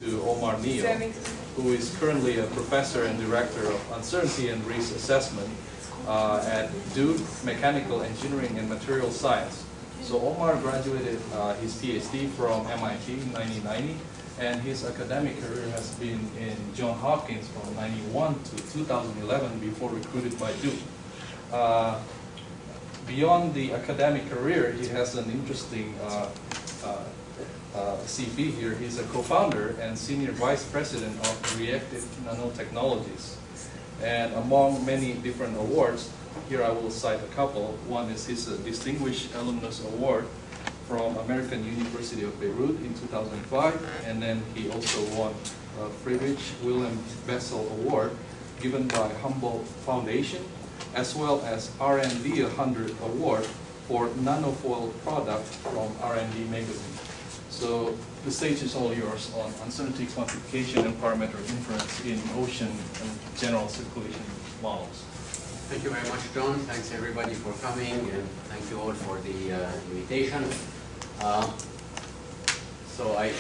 To Omar Knio, who is currently a professor and director of uncertainty and risk assessment at Duke Mechanical Engineering and Material Science. So Omar graduated his PhD from MIT in 1990, and his academic career has been in Johns Hopkins from 1991 to 2011 before recruited by Duke. Beyond the academic career, he has an interesting CV here. He's a co-founder and senior vice president of Reactive Nanotechnologies. And among many different awards, here I will cite a couple. One is his Distinguished Alumnus Award from American University of Beirut in 2005. And then he also won a Friedrich Wilhelm Bessel Award given by Humboldt Foundation, as well as R&D 100 Award for nanofoil product from R&D magazine. So the stage is all yours on uncertainty quantification and parametric inference in ocean and general circulation models. Thank you very much, John. Thanks everybody for coming, and thank you all for the invitation. So I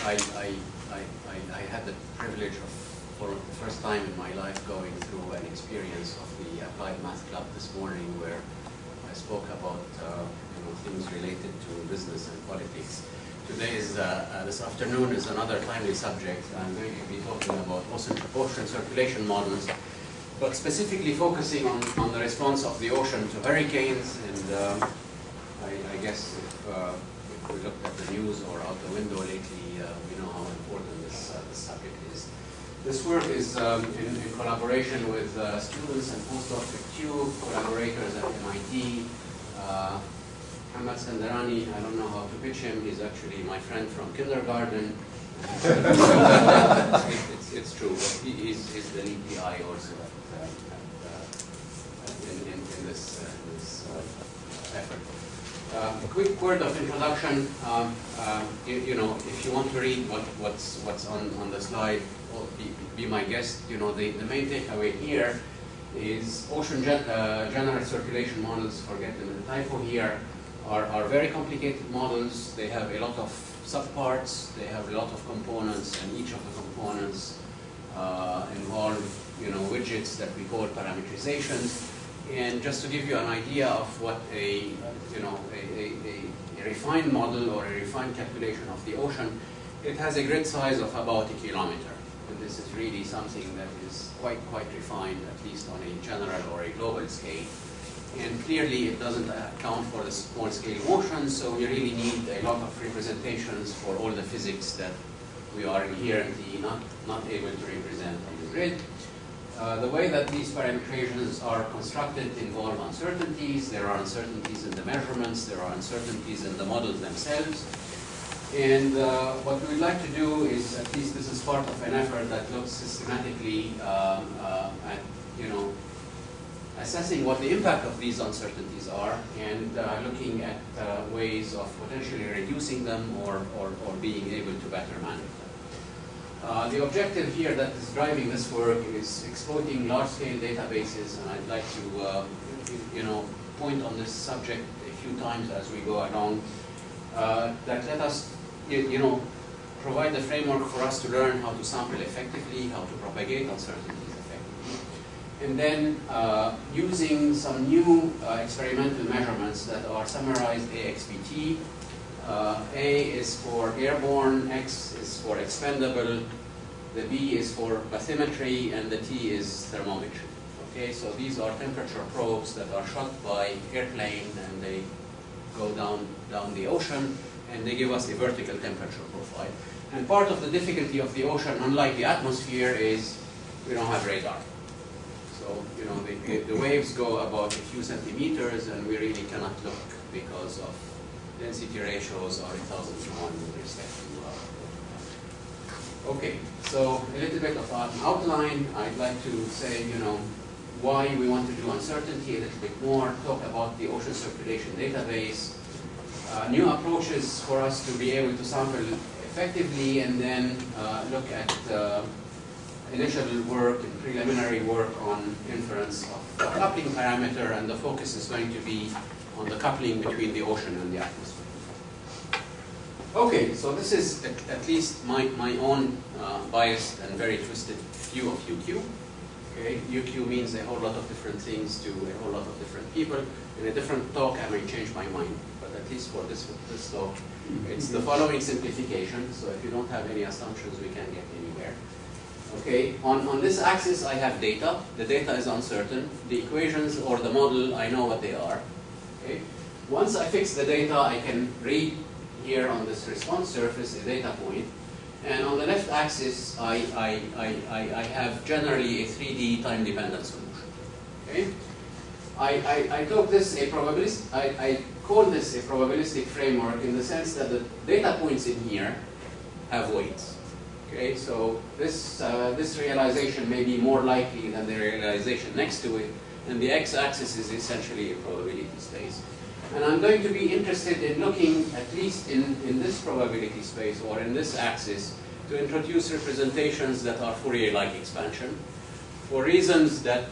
had the privilege of, for the first time in my life, going through an experience of the Applied Math Club this morning, where I spoke about things related to business and politics. This afternoon is another timely subject. I'm going to be talking about ocean circulation models, but specifically focusing on the response of the ocean to hurricanes. And I guess if we looked at the news or out the window lately, we know how important this subject is. This work is in collaboration with students and postdocs at CUBE, collaborators at MIT. Ahmad Sandarani, I don't know how to pitch him, he's actually my friend from kindergarten. It's true, but he's the lead PI also in this effort. A quick word of introduction. If you want to read what's on the slide, be my guest. The main takeaway here is ocean general circulation models, forget the typo here, are very complicated models. They have a lot of subparts, they have a lot of components, and each of the components involve widgets that we call parametrizations. And just to give you an idea of what a refined model or a refined calculation of the ocean, it has a grid size of about 1 kilometer. And this is really something that is quite refined, at least on a general or a global scale. And clearly it doesn't account for the small scale motion, so we really need a lot of representations for all the physics that we are inherently not able to represent on the grid. The way that these parametrizations are constructed involve uncertainties. There are uncertainties in the measurements, there are uncertainties in the models themselves. And what we'd like to do is, at least this is part of an effort that looks systematically at assessing what the impact of these uncertainties are, and looking at ways of potentially reducing them or being able to better manage them. The objective here that is driving this work is exploiting large-scale databases, and I'd like to point on this subject a few times as we go along, that let us provide the framework for us to learn how to sample effectively, how to propagate uncertainties effectively, and then using some new experimental measurements that are summarized AXPT. A is for airborne, X is for expendable, the B is for bathymetry, and the T is thermometry. Okay, so these are temperature probes that are shot by airplane, and they go down the ocean, and they give us a vertical temperature profile. And part of the difficulty of the ocean, unlike the atmosphere, is we don't have radar. So the waves go about a few centimeters, and we really cannot look because of density ratios are 1,000 to 1 with respect to Okay, so a little bit of an outline. I'd like to say, why we want to do uncertainty a little bit more, talk about the ocean circulation database, new approaches for us to be able to sample effectively, and then look at initial work and preliminary work on inference of the coupling parameter, and the focus is going to be on the coupling between the ocean and the atmosphere. Okay, so this is at least my own biased and very twisted view of UQ. Okay, UQ means a whole lot of different things to a whole lot of different people. In a different talk, I may change my mind, but at least for this talk, it's the following simplification. So if you don't have any assumptions, we can't get anywhere. Okay, on this axis, I have data. The data is uncertain. The equations or the model, I know what they are. Okay, once I fix the data, I can read here on this response surface a data point. And on the left axis, I have generally a 3D time-dependent solution. Okay? I call this a probabilistic framework in the sense that the data points in here have weights. Okay, so this realization may be more likely than the realization next to it, and the x-axis is essentially a probability space. And I'm going to be interested in looking, at least in this probability space or in this axis, to introduce representations that are Fourier-like expansion. For reasons that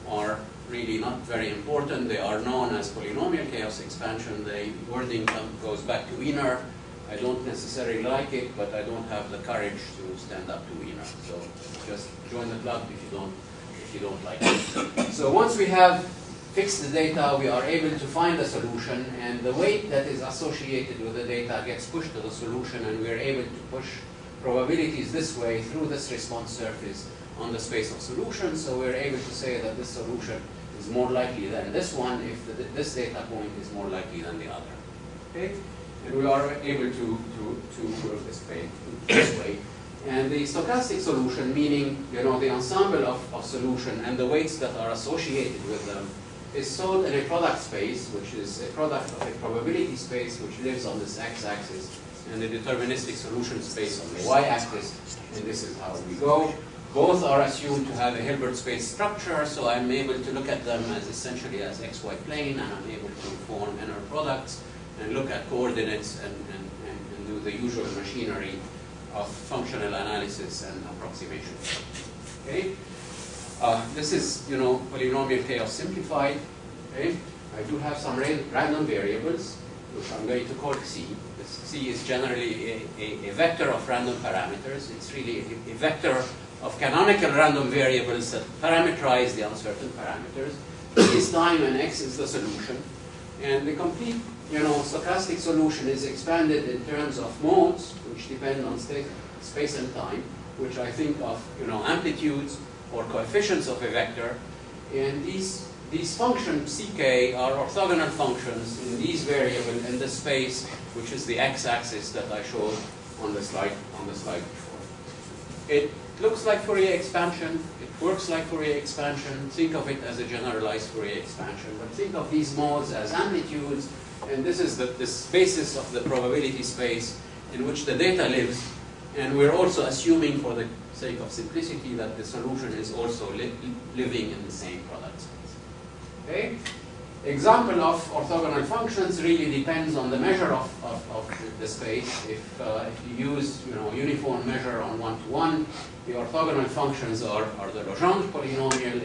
are really not very important, they are known as polynomial chaos expansion. The wording goes back to Wiener. I don't necessarily like it, but I don't have the courage to stand up to Wiener. So just join the club if you don't like it. So once we have fixed the data, we are able to find a solution, and the weight that is associated with the data gets pushed to the solution, and we are able to push probabilities this way through this response surface on the space of solutions. So we're able to say that this solution is more likely than this one if this data point is more likely than the other. Okay? And we are able to work this way. And the stochastic solution, meaning the ensemble of solution and the weights that are associated with them, is solved in a product space, which is a product of a probability space which lives on this x-axis, and a deterministic solution space on the y-axis, and this is how we go. Both are assumed to have a Hilbert space structure, so I'm able to look at them as essentially as xy plane, and I'm able to form inner products and look at coordinates and do the usual machinery of functional analysis and approximation. Okay? This is, polynomial chaos simplified. Okay? I do have some random variables, which I'm going to call C. This C is generally a vector of random parameters. It's really a vector of canonical random variables that parameterize the uncertain parameters. C is time and X is the solution. And the complete, stochastic solution is expanded in terms of modes, which depend on space and time, which I think of, amplitudes or coefficients of a vector. And these functions, ck, are orthogonal functions in these variables in the space, which is the x-axis that I showed on the slide before. It looks like Fourier expansion. It works like Fourier expansion. Think of it as a generalized Fourier expansion. But think of these modes as amplitudes. And this is the basis of the probability space in which the data lives. And we're also assuming, for the sake of simplicity, that the solution is also living in the same product space. Okay? Example of orthogonal functions really depends on the measure of the space. If you use uniform measure on 1-to-1, the orthogonal functions are the Legendre polynomial.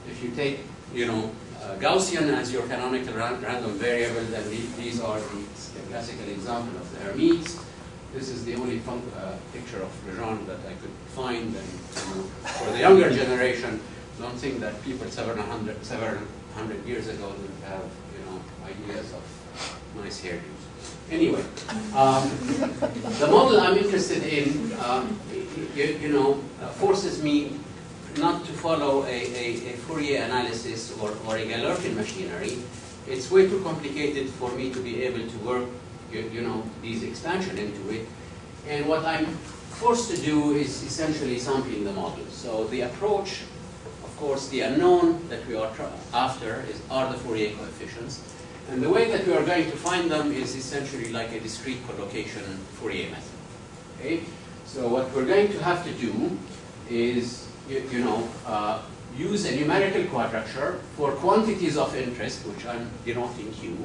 If you take Gaussian as your canonical random variable, then these are the classical example of the Hermites. This is the only picture of Legendre that I could find. And for the younger generation, don't think that people 700 years ago didn't have ideas of nice hairdos. Anyway, the model I'm interested in, forces me not to follow a Fourier analysis or a Galerkin machinery. It's way too complicated for me to be able to work, these expansion into it. And what I'm forced to do is essentially sampling the model. So the approach, of course, the unknown that we are after are the Fourier coefficients. And the way that we are going to find them is essentially like a discrete collocation Fourier method. Okay? So what we're going to have to do is, use a numerical quadrature for quantities of interest, which I'm denoting Q,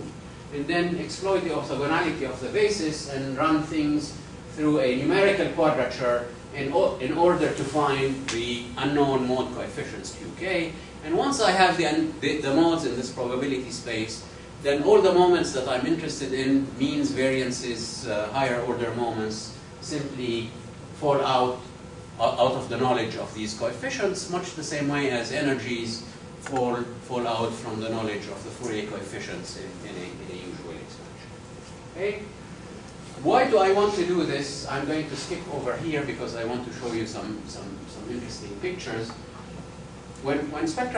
and then exploit the orthogonality of the basis and run things through a numerical quadrature in order to find the unknown mode coefficients Qk. And once I have the modes in this probability space, then all the moments that I'm interested in, means, variances, higher order moments, simply fall out of the knowledge of these coefficients, much the same way as energies fall out from the knowledge of the Fourier coefficients in a usual expansion. Okay? Why do I want to do this? I'm going to skip over here because I want to show you some interesting pictures. When spectra